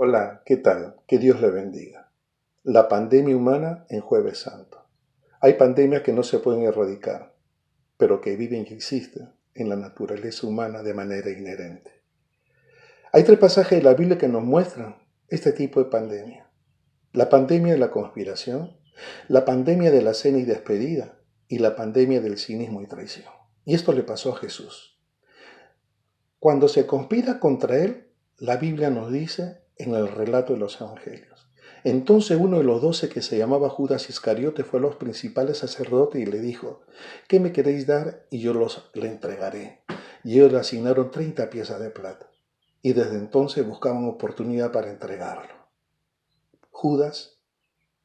Hola, ¿qué tal? Que Dios le bendiga. La pandemia humana en Jueves Santo. Hay pandemias que no se pueden erradicar, pero que viven y existen en la naturaleza humana de manera inherente. Hay tres pasajes de la Biblia que nos muestran este tipo de pandemia. La pandemia de la conspiración, la pandemia de la cena y despedida y la pandemia del cinismo y traición. Y esto le pasó a Jesús. Cuando se conspira contra él, la Biblia nos dice en el relato de los evangelios. Entonces uno de los 12 que se llamaba Judas Iscariote fue a los principales sacerdotes y le dijo, ¿qué me queréis dar? Y yo le entregaré. Y ellos le asignaron 30 piezas de plata. Y desde entonces buscaban oportunidad para entregarlo. Judas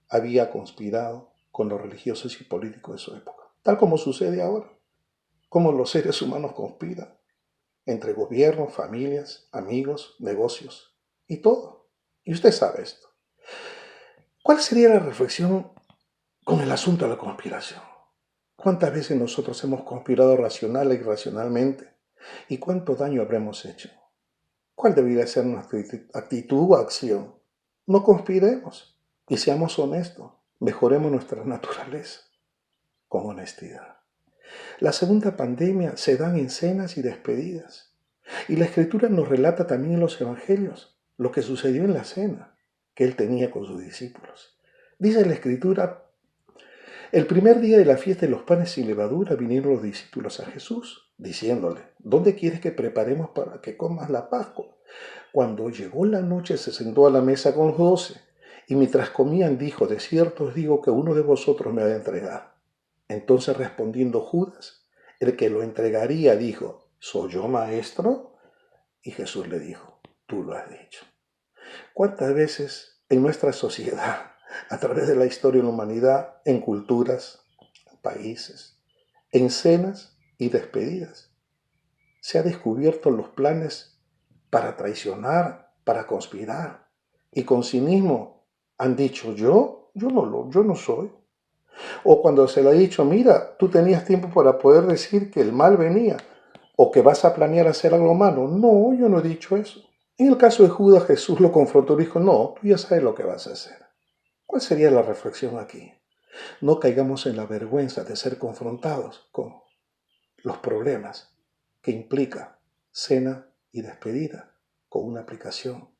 había conspirado con los religiosos y políticos de su época, tal como sucede ahora, como los seres humanos conspiran entre gobiernos, familias, amigos, negocios y todo. Y usted sabe esto. ¿Cuál sería la reflexión con el asunto de la conspiración? ¿Cuántas veces nosotros hemos conspirado racional e irracionalmente? ¿Y cuánto daño habremos hecho? ¿Cuál debería ser nuestra actitud o acción? No conspiremos y seamos honestos. Mejoremos nuestra naturaleza con honestidad. La segunda pandemia se dan en cenas y despedidas. Y la Escritura nos relata también en los Evangelios lo que sucedió en la cena que él tenía con sus discípulos. Dice la Escritura, el primer día de la fiesta de los panes sin levadura vinieron los discípulos a Jesús, diciéndole, ¿dónde quieres que preparemos para que comas la Pascua? Cuando llegó la noche se sentó a la mesa con los 12, y mientras comían dijo, de cierto os digo que uno de vosotros me ha de entregar. Entonces respondiendo Judas, el que lo entregaría, dijo, ¿soy yo, maestro? Y Jesús le dijo, tú lo has dicho. ¿Cuántas veces en nuestra sociedad, a través de la historia de la humanidad, en culturas, países, en cenas y despedidas, se ha descubierto los planes para traicionar, para conspirar? Y con cinismo han dicho, yo no soy. O cuando se le ha dicho, mira, tú tenías tiempo para poder decir que el mal venía o que vas a planear hacer algo malo. No, yo no he dicho eso. En el caso de Judas, Jesús lo confrontó y dijo, no, tú ya sabes lo que vas a hacer. ¿Cuál sería la reflexión aquí? No caigamos en la vergüenza de ser confrontados con los problemas que implica cena y despedida con una aplicación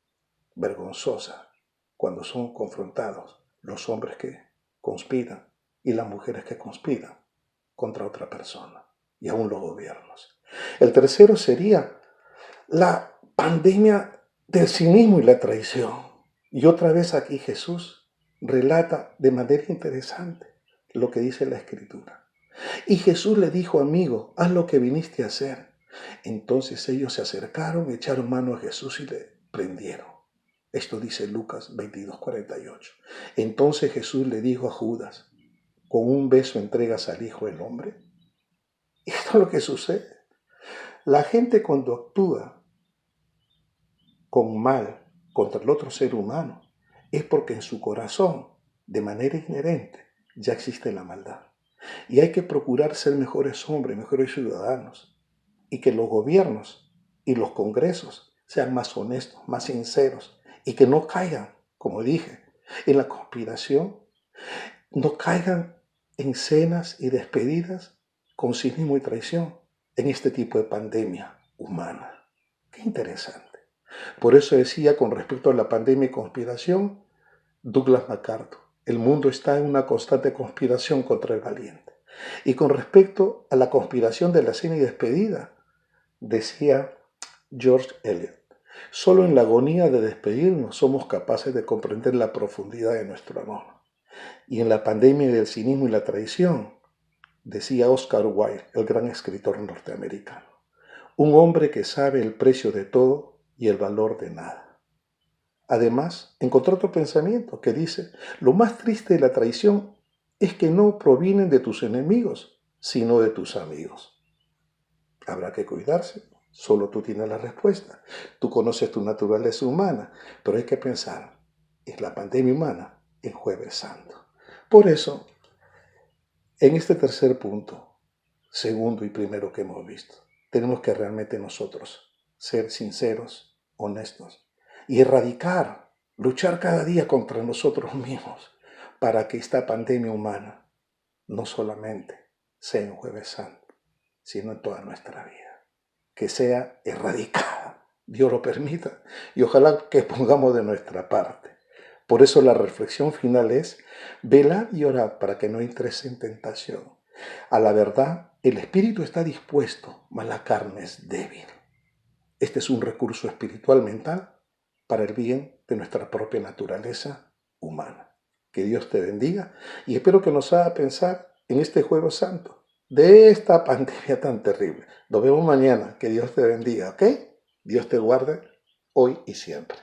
vergonzosa cuando son confrontados los hombres que conspiran y las mujeres que conspiran contra otra persona y aún los gobiernos. El tercero sería la pandemia del cinismo y la traición. Y otra vez aquí Jesús relata de manera interesante lo que dice la Escritura. Y Jesús le dijo, amigo, haz lo que viniste a hacer. Entonces ellos se acercaron, echaron mano a Jesús y le prendieron. Esto dice Lucas 22:48. Entonces Jesús le dijo a Judas, ¿con un beso entregas al Hijo del Hombre? Y esto es lo que sucede. La gente cuando actúa con mal contra el otro ser humano es porque en su corazón, de manera inherente, ya existe la maldad. Y hay que procurar ser mejores hombres, mejores ciudadanos, y que los gobiernos y los congresos sean más honestos, más sinceros, y que no caigan, como dije, en la conspiración, no caigan en cenas y despedidas con cinismo y traición en este tipo de pandemia humana. Qué interesante. Por eso decía con respecto a la pandemia y conspiración, Douglas MacArthur, el mundo está en una constante conspiración contra el valiente. Y con respecto a la conspiración de la cena y despedida, decía George Eliot, solo en la agonía de despedirnos somos capaces de comprender la profundidad de nuestro amor. Y en la pandemia del cinismo y la traición, decía Oscar Wilde, el gran escritor norteamericano, un hombre que sabe el precio de todo y el valor de nada. Además, encontré otro pensamiento que dice, lo más triste de la traición es que no provienen de tus enemigos, sino de tus amigos. Habrá que cuidarse, solo tú tienes la respuesta. Tú conoces tu naturaleza humana, pero hay que pensar en la pandemia humana en Jueves Santo. Por eso, en este tercer punto, segundo y primero que hemos visto, tenemos que realmente nosotros ser sinceros, honestos y erradicar luchar cada día contra nosotros mismos para que esta pandemia humana no solamente sea en Jueves Santo, sino en toda nuestra vida, que sea erradicada, Dios lo permita, y ojalá que pongamos de nuestra parte. Por eso la reflexión final es: velad y orad para que no entres en tentación. A la verdad, el espíritu está dispuesto, mas la carne es débil. Este es un recurso espiritual mental para el bien de nuestra propia naturaleza humana. Que Dios te bendiga y espero que nos haga pensar en este Jueves Santo de esta pandemia tan terrible. Nos vemos mañana. Que Dios te bendiga, ¿ok? Dios te guarde hoy y siempre.